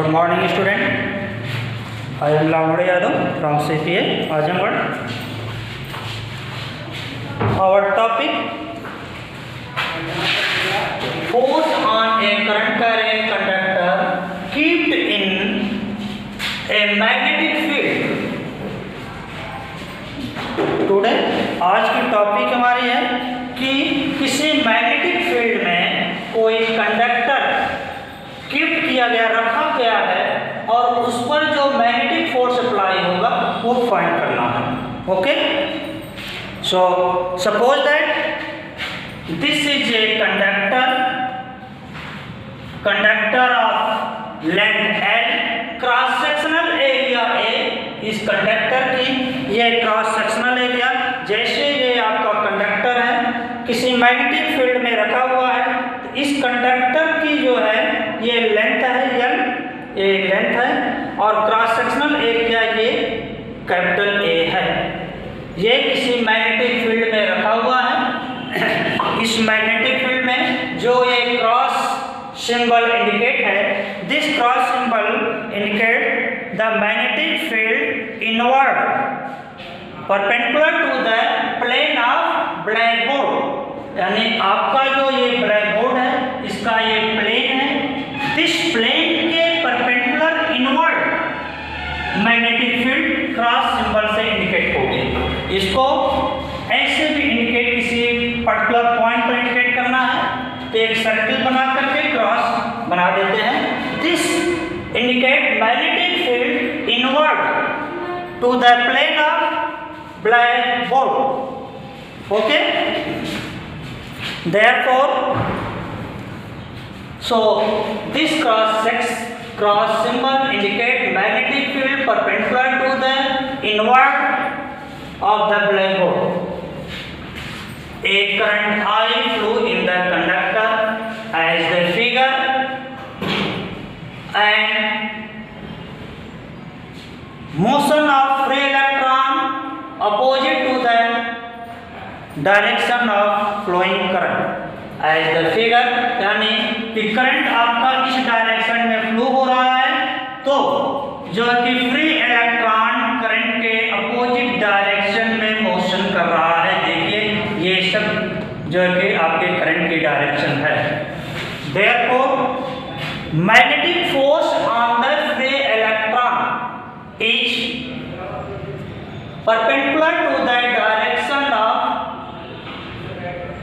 Good morning, student. I am Lamode Yadav from CPA Azamgarh. Our topic: force on a current carrying conductor kept in a magnetic field. Today आज की topic हमारी है कि किसी magnetic field में कोई conductor keep किया गया, रखा गया है और उस पर जो मैग्नेटिक फोर्स अप्लाई होगा वो फाइंड करना है. Okay, so suppose that this is a conductor of length L, cross sectional area A. इस कंडक्टर की ये क्रॉस सेक्शनल एरिया, जैसे ये आपका कंडक्टर है किसी मैग्नेटिक फील्ड में रखा हुआ है, तो इस कंडक्टर की जो है ये लेंथ है L, ये लेंथ है और क्रॉस सेक्शनल एरिया ये कैपिटल A है. ये किसी मैग्नेटिक फील्ड में रखा हुआ है. इस मैग्नेटिक फील्ड में जो ये क्रॉस सिंबल इंडिकेट है, this cross symbol indicate the magnetic field inward perpendicular to the plane of black board. यानी आपका जो ये ब्लैक बोर्ड है इसका ये प्लेन है, दिस प्लेन के perpendicular inward magnetic field cross symbol से इंडिकेट होगी. इसको ऐसे भी इंडिकेट किसी पर्टिकुलर पॉइंट पर इंडिकेट करना है तो एक सर्कल बना करके क्रॉस बना देते हैं. This indicate magnetic field inward to the plane of black board. Okay, therefore, so this cross symbol indicate magnetic field perpendicular to the inward of the black board. A current I flew in the conductor as the figure, and motion of free electron opposite to the direction of flowing current as the figure. यानी कि current आपका इस direction में flow हो रहा है तो जो कि फ्री इलेक्ट्रॉन करंट के अपोजिट डायरेक्शन में मोशन कर रहा है. देखिए ये सब जो कि आपके करंट की डायरेक्शन है. Therefore magnetic force on the free electron is perpendicular to the direction of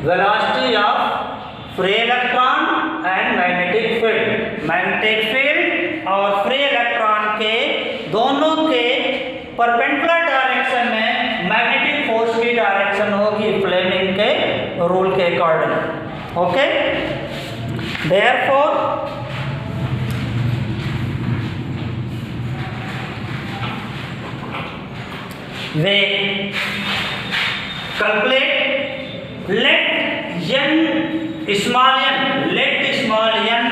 velocity of free electron and magnetic field. Magnetic field और free electron के दोनों के परपेंडिकुलर डायरेक्शन में मैग्नेटिक फोर्स की डायरेक्शन होगी Fleming के rule के according. Okay, therefore we calculate let small n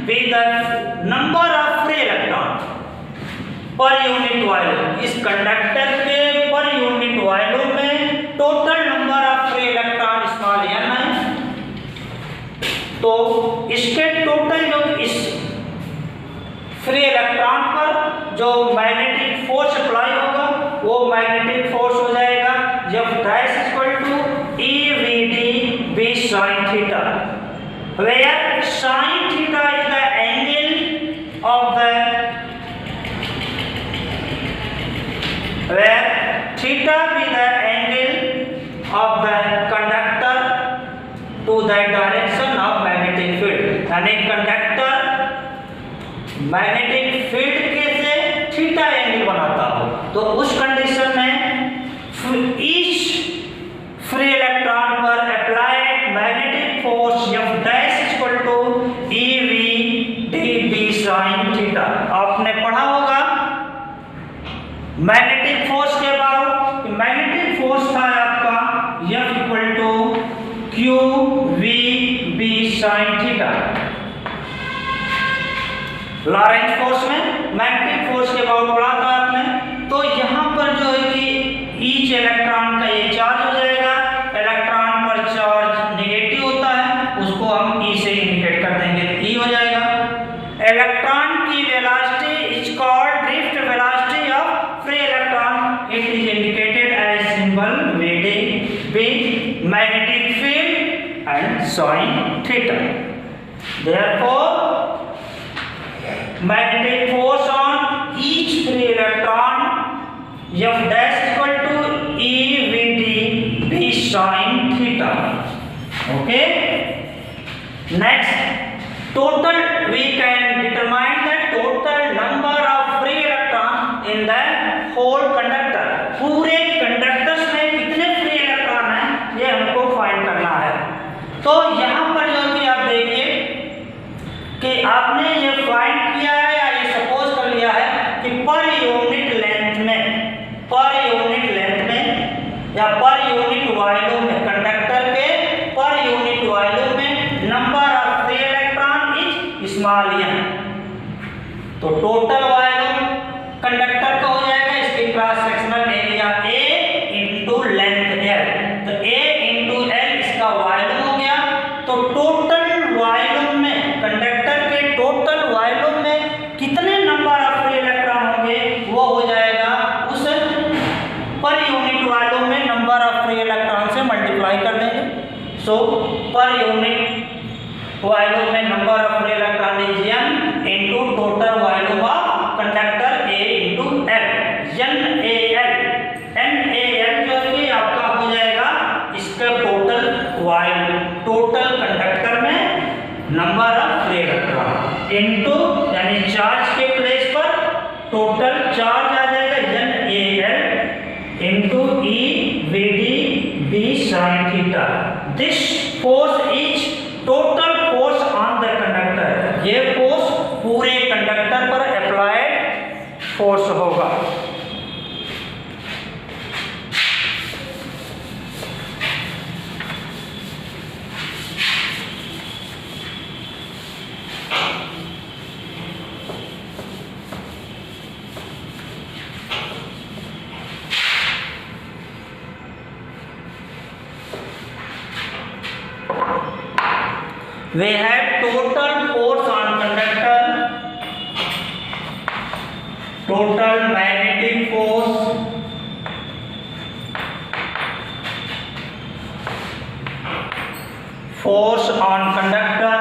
be the number of free electron per unit volume. इस कंडक्टर के पर यूनिट वॉल्यूम में total number of free electron small n है, तो इसके total जो इस फ्री इलेक्ट्रॉन पर जो मैग्नेटिक फोर्स अप्लाई होगा वो मैग्नेटिक फोर्स हो जाएगा जब dash equal to EVD B sin theta, where sin theta is the angle of the, where theta be the angle of the conductor to the direction of magnetic field. यानी conductor magnetic field के से theta angle बनाता हो तो उस condition में each free electron पर applied magnetic force F dash equal to EVD B sin theta. आपने पढ़ा होगा मैग्नेटिक फोर्स के बाद, मैग्नेटिक फोर्स था आपका F equal to QVB sin theta. Lorentz force में मैग्नेटिक फोर्स के बाद पढ़ा था आपने. तो यहाँ पर जो है कि ईच इलेक्ट्रॉन का ये चार्ज हो जाएगा. इलेक्ट्रॉन पर चार्ज नेगेटिव होता है, उसको हम E से इंडिकेट कर देंगे, E हो जाएगा. इलेक्ट्रॉन की velocity sin theta. Therefore, magnetic force on each free electron F dash equal to EVD B sin theta. Okay. Next, total, we can determine the total number of free electron in the whole conductor. पूरे conductors में कितने free electron हैं ये हमको find करना है। तो यहाँ पर जो कि आप देखिए कि आपने ये फाइंड किया है या ये सपोज कर लिया है कि पर यूनिट लेंथ में या पर यूनिट वॉल्यूम में, कंडक्टर के पर यूनिट वॉल्यूम में number of free electron is small n। तो टोटल वॉल्यूम कंडक्टर का हो जाएगा, इसकी cross sectional area A into length L। तो A इंटू L इसका वॉल्यूम हो गया। तो टोटल वॉल्यूम में, कंडक्टर के टोटल वॉल्यूम में कितने नंबर ऑफ फ्री इलेक्ट्रॉन होंगे वो हो जाएगा उस पर यूनिट वॉल्यूम में नंबर ऑफ फ्री इलेक्ट्रॉन से मल्टीप्लाई कर देंगे। सो पर यूनिट वॉल्यूम में number of free electron is m into total volume of conductor A into L। NaL जो कि आपका हो जाएगा इसका टोटल वॉल्यूम, टोटल कंडक्टर में number of free electron into यानी चार्ज के प्लेस पर टोटल चार्ज आ जाएगा NaL into EVD B sin theta। This force is total force on the conductor. ये फोर्स पूरे कंडक्टर पर अप्लाइड फोर्स होगा। We have total force on conductor, total magnetic force, force on conductor,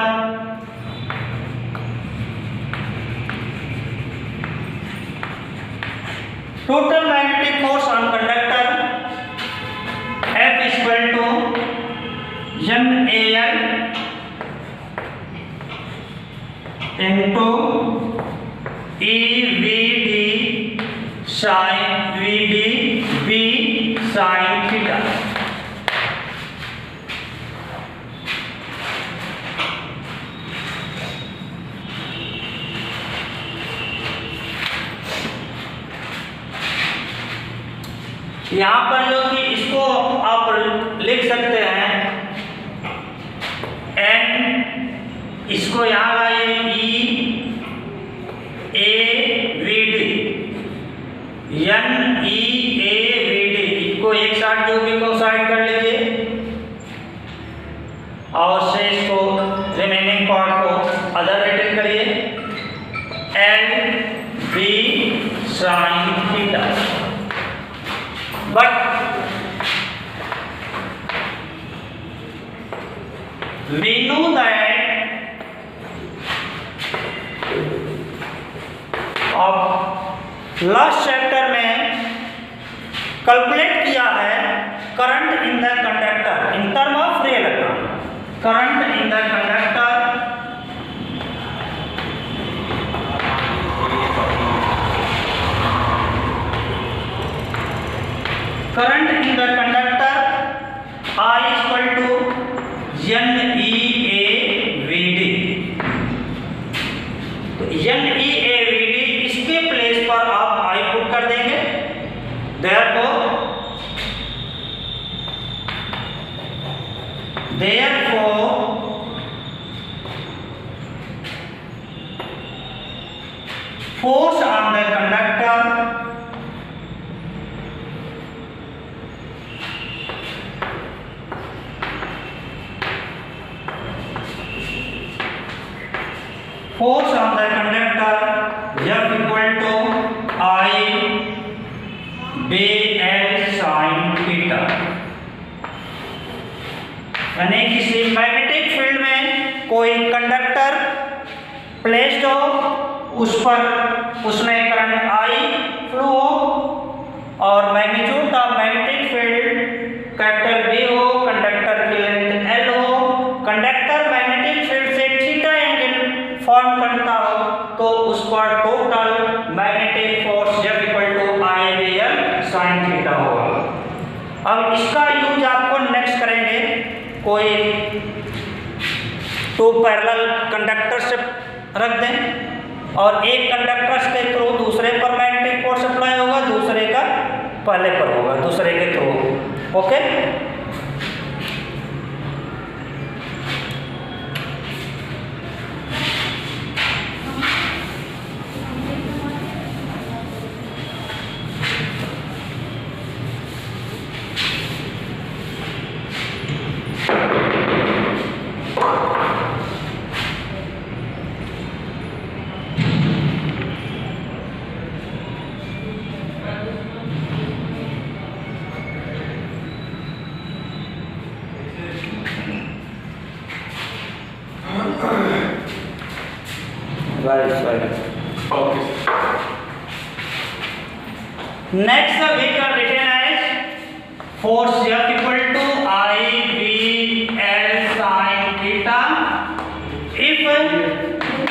total magnetic force on conductor F is equal to NaL into EVD sin VD B sin theta। यहाँ पर जो कि इसको आप लिख सकते हैं n, इसको यहाँ लाइए EAVD, NEAVD, इसको एक साथ जो भी को साइड कर लीजिए और शेष को, रिमेनिंग पार्ट को अदर रिटर्न करिए LB sin theta। But we know that अब लास्ट चैप्टर में कैलकुलेट किया है current in the conductor in term of free electron. Current in the conductor current in the conductor I is equal to NEAVD। तो NEAVD इसके place पर आप I put कर देंगे। therefore force on the conductor force on the conductor F equal to I BL sin theta। यानी किसी magnetic field में कोई कंडक्टर प्लेस्ड हो, उस पर उसमें करंट आई फ्लो हो और magnitude of magnetic field capital B हो, कंडक्टर की लेंथ एल हो, कंडक्टर मैग्नेटिक फील्ड से थीटा एंगल फॉर्म करता हो तो उस पर टोटल मैग्नेटिक फोर्स जब equal to I V L sine theta होगा। अब इसका यूज आपको नेक्स्ट करेंगे, कोई टू पैरेलल कंडक्टर से रख दें और एक कंडक्टर के थ्रू दूसरे पर मैग्नेटिक फोर्स अप्लाई होगा, दूसरे का पहले पर होगा, दूसरे के through. Okay, next we can written as force F equal to I V L sin theta if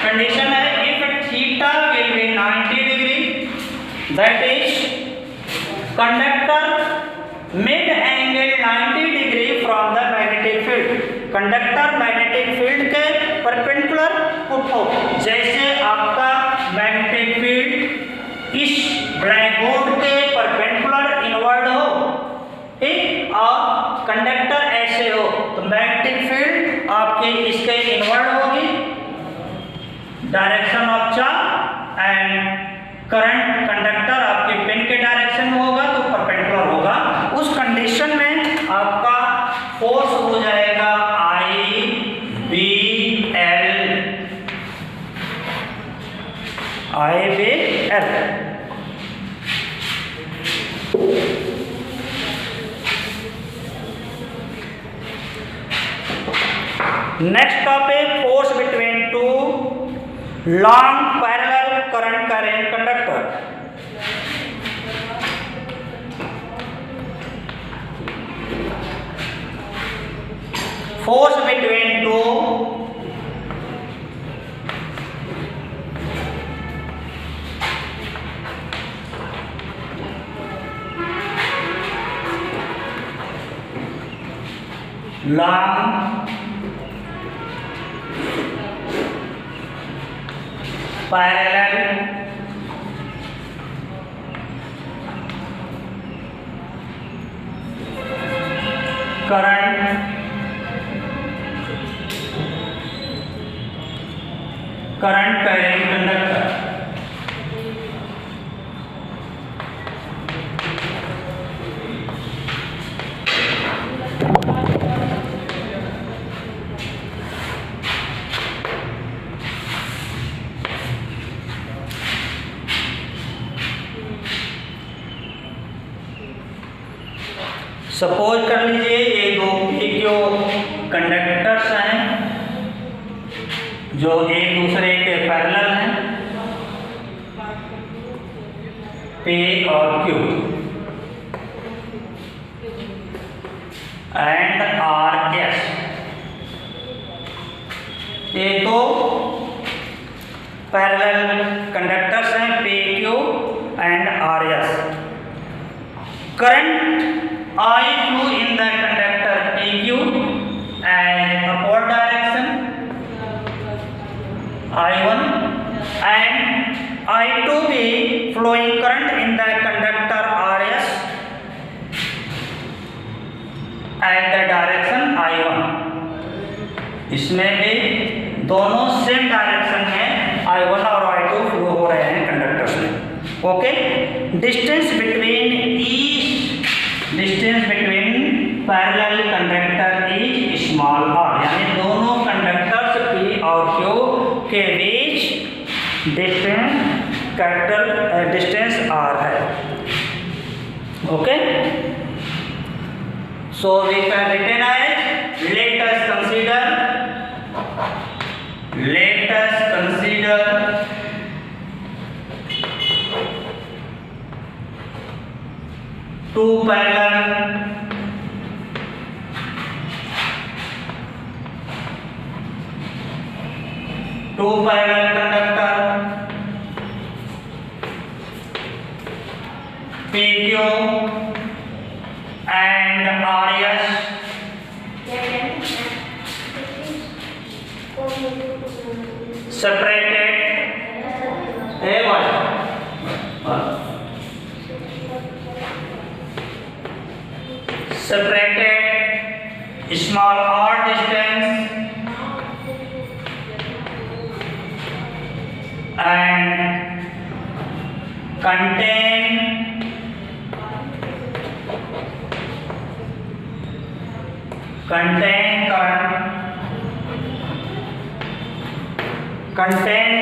condition है if theta will be 90 degree, that is conductor mid angle 90 degree from the magnetic field, conductor magnetic field के perpendicular put हो। जैसे आपका magnetic field इस black board के perpendicular inward हो, ठीक, और कंडक्टर ऐसे हो तो मैग्नेटिक फील्ड आपके इसके इनवर्ड होगी direction of charge and current conductor आपके पेन के डायरेक्शन में होगा तो परपेंडिकुलर होगा। उस कंडीशन में आपका फोर्स हो जाएगा I B L. Next topic, force between two long parallel current carrying conductor. Force between two long parallel current carrying conductor। Suppose कर लीजिए ये दो PQ कंडक्टर्स हैं जो एक दूसरे के पैरेलल हैं, P और Q एंड RS। ये दो पैरेलल कंडक्टर्स हैं PQ and RS। Current I flow in the conductor PQ and upward direction I1 and I2 be flowing current in the conductor RS and the direction I1। इसमें भी दोनों same direction में I1 और I2 flow हो रहे हैं conductors में। Okay, distance between parallel conductor is small r, यानी दोनों कंडक्टर्स P और Q के बीच डिस्टेंस r है। Okay, so we can written as, let us consider let us consider two parallel conductor PQ and RS separated separated small r distance and contain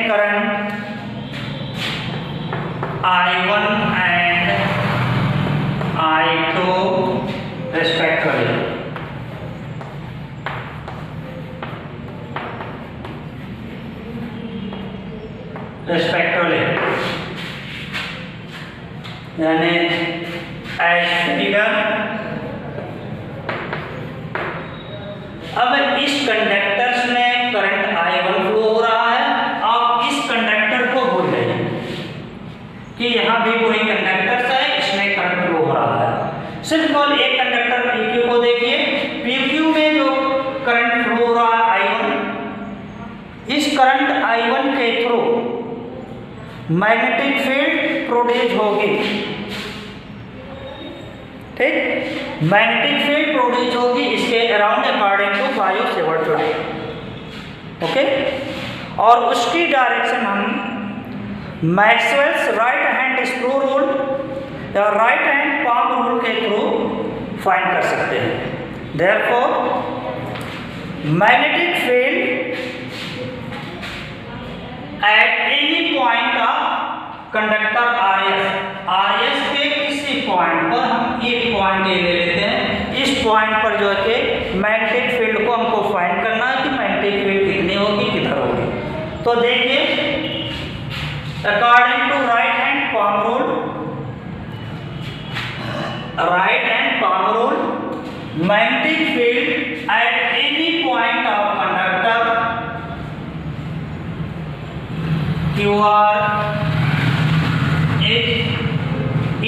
current I1 and I2 respectively. यानी as figure. अब इस conductors में current I1 flow हो रहा है। आप इस conductor को भूल जाइए कि यहाँ भी कोई कंडक्टर्स है, इसमें करंट फ्लो हो रहा है। सिर्फ केवल एक कंडक्टर PQ को देखिए। PQ में जो करंट फ्लो हो रहा है I1, इस करंट I1 के थ्रू मैग्नेटिक फील्ड प्रोड्यूस होगी। ठीक, मैग्नेटिक फील्ड प्रोड्यूस होगी इसके around according to Biot Savart law. Okay, और उसकी डायरेक्शन हम Maxwell's right hand screw rule या राइट हैंड पाम रूल के थ्रू फाइंड कर सकते हैं। Therefore magnetic field at any point of conductor RS के किसी पॉइंट पर, हम एक पॉइंट ले लेते हैं, इस पॉइंट पर जो है कि मैग्नेटिक फील्ड को हमको फाइंड करना है कि मैग्नेटिक फील्ड कितनी होगी, किधर होगी। तो देखिए, according to right hand palm rule magnetic field at any point of conductor QR is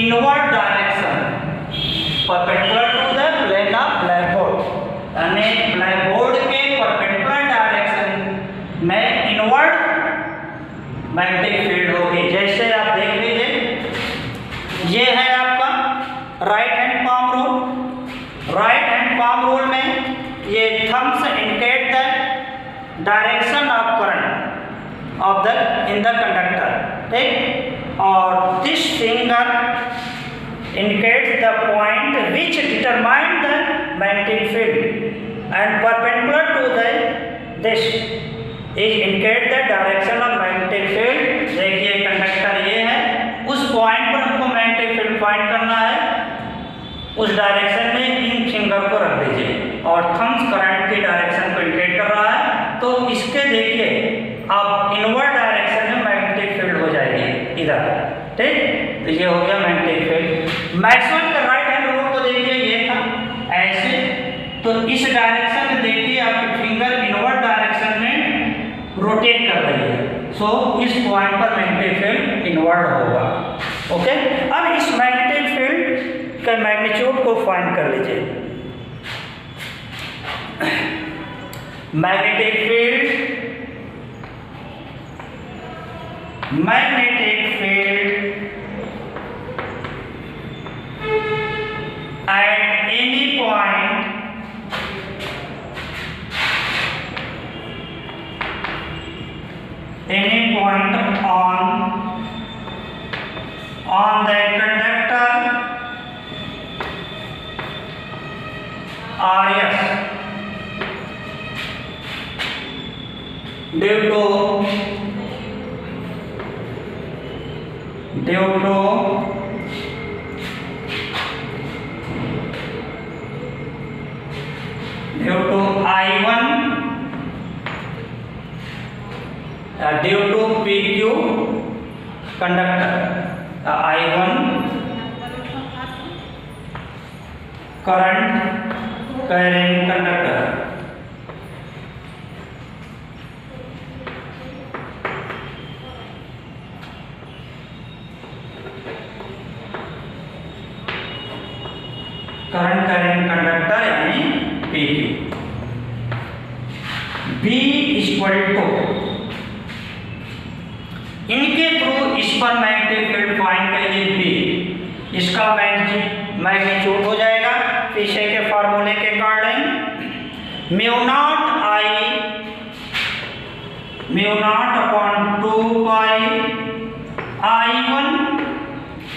inward direction perpendicular to the plane of blackboard। यानी ब्लैकबोर्ड के परपेंडिकुलर डायरेक्शन में इनवर्ड मैग्नेटिक फील्ड होगी। जैसे आप देख लीजिए, ये है आपका right hand palm rule. Right hand palm rule में ये thumbs indicate the direction of current of the in the conductor। ठीक, और this finger indicates the point which determine the magnetic field and perpendicular to the this is indicate the direction of magnetic field। देखिए conductor ये है, उस point पर हमको magnetic field find करना है, उस डायरेक्शन में इन फिंगर को रख दीजिए और थम्स करंट की डायरेक्शन को इंडिकेट कर रहा है। तो इसके देखिए अब इनवर्ड डायरेक्शन में मैग्नेटिक फील्ड हो जाएगी इधर। ठीक, तो ये हो गया मैग्नेटिक फील्ड। मैक्सवेल का राइट हैंड रूल को देखिए, ये था ऐसे, तो इस डायरेक्शन में देखिए आपकी फिंगर इनवर्ड डायरेक्शन में रोटेट कर रही है। सो इस पॉइंट पर मैग्नेटिक फील्ड इनवर्ड होगा। ओके, अब इस मैग्नेटिक फील्ड के मैग्नीट्यूड को फाइंड कर लीजिए। Magnetic field at any point on the conductor RS due to I1 due to PQ conductor I1 current carrying conductor current carrying conductor यानी PQ। B equal to, इनके through इस पर magnetic field find करिए B, इसका magnitude हो जाएगा पीछे के फार्मूले के according mu naught upon 2 pi I1,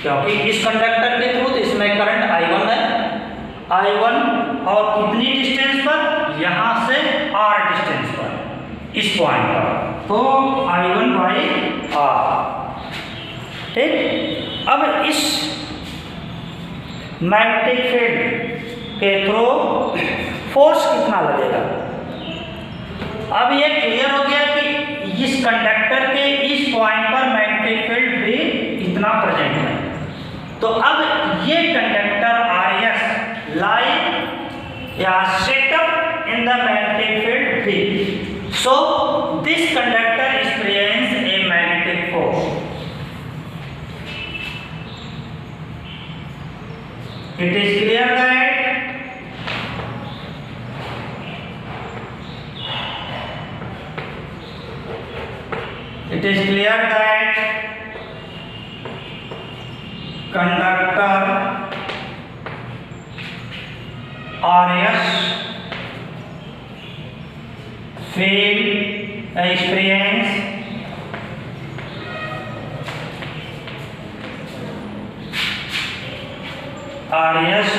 क्योंकि इस कंडक्टर के थ्रू इसमें करंट I1 है, I1 और कितनी डिस्टेंस पर, यहां से R डिस्टेंस पर, इस पॉइंट पर, तो I1 बाई R। ठीक, अब इस मैग्नेटिक फील्ड के थ्रू फोर्स कितना लगेगा। अब ये क्लियर हो गया कि इस कंडक्टर के इस पॉइंट पर मैग्नेटिक फील्ड भी इतना प्रेजेंट है। तो अब ये कंडक्टर RS लाई या setup in the magnetic field B, so this conductor experience a magnetic force। It is clear that conductor RS feel experience RS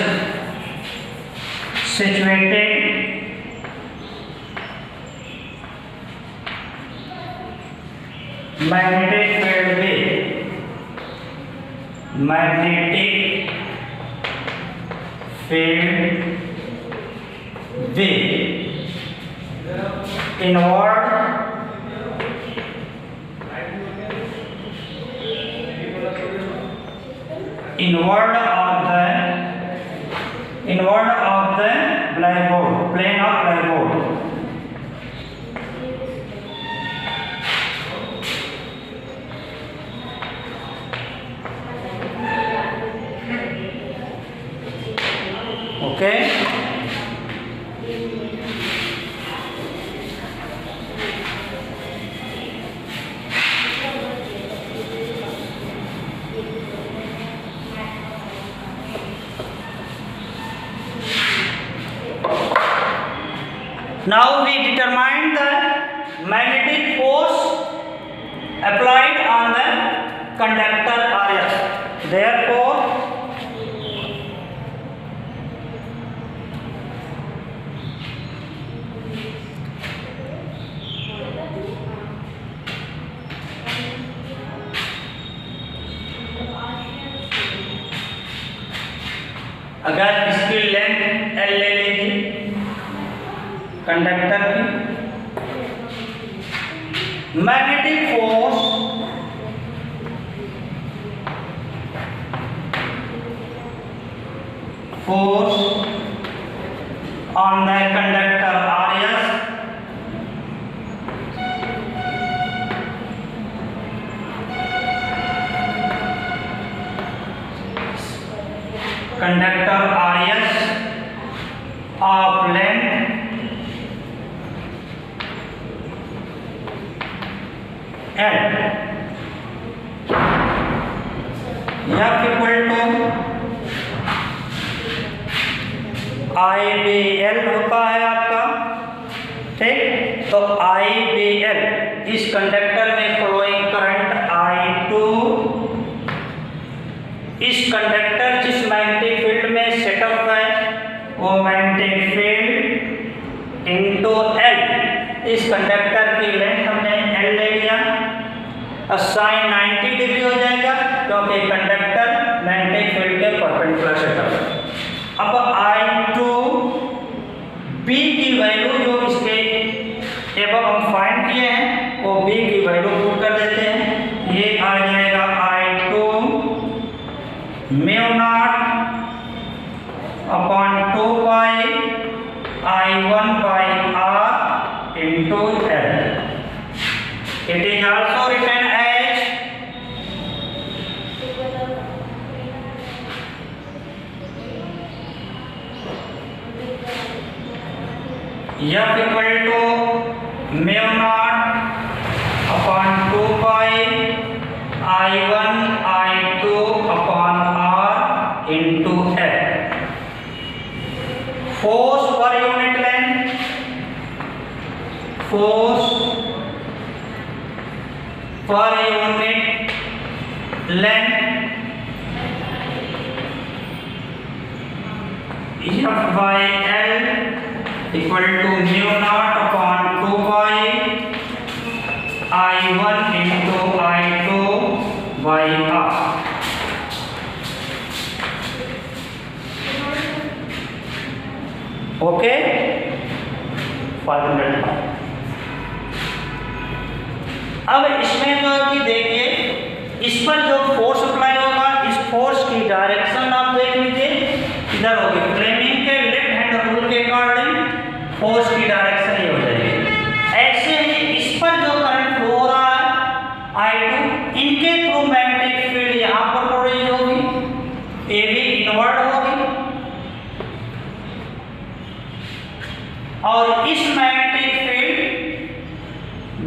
situated magnetic field V inward of the blackboard, plane of blackboard। Okay, now we determine the magnetic force applied on the conductor RS, therefore अगर इसकी length L ले लीजिए conductor की, magnetic force on the conductor RS conductor RS of length L F equal to IBL होता है आपका। ठीक, तो IBL इस कंडक्टर में फ्लोइंग करंट I2, इस कंडक्टर जिस मैग्नेटिक फील्ड में सेटअप है वो मैग्नेटिक फील्ड इनटू L, इस कंडक्टर की लेंथ हमने L ले लिया, साइन 90 डिग्री हो जाएगा क्योंकि कंडक्टर मैग्नेटिक फील्ड के परपेंडिकुलर सेटअप है। अब I2 B की वैल्यू जो इसके एबव हम फाइंड किए हैं वो बी की वैल्यू पुट कर देते हैं। ये आ जाएगा I2 mu naught upon 2 pi I1 by R into L. It is also written as F equal to mu naught upon 2 pi I1 I2 upon R into L. Force per unit length, force per unit length F by L equal to mu naught upon 2 pi I1 into I2 by R. Okay 500। अब इसमें जो कि देखिए, इस पर जो force apply होगा, इस फोर्स की डायरेक्शन आप देख लीजिए, इधर होगी। फ्लेमिंग के लेफ्ट हैंड रूल के अकॉर्डिंग फोर्स की डायरेक्शन ये हो जाएगी। ऐसे ही इस पर जो करंट फ्लो हो रहा है I2, इनके थ्रू मैग्नेटिक फील्ड यहाँ पर प्रोड्यूस होगी, ये भी इनवर्ट होगी, और इस मैग्नेटिक फील्ड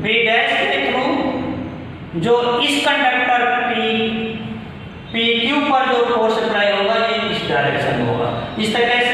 बी डैश के थ्रू जो इस कंडक्टर PQ पर जो फोर्स अप्लाई होगा, ये इस डायरेक्शन में होगा। इस तरह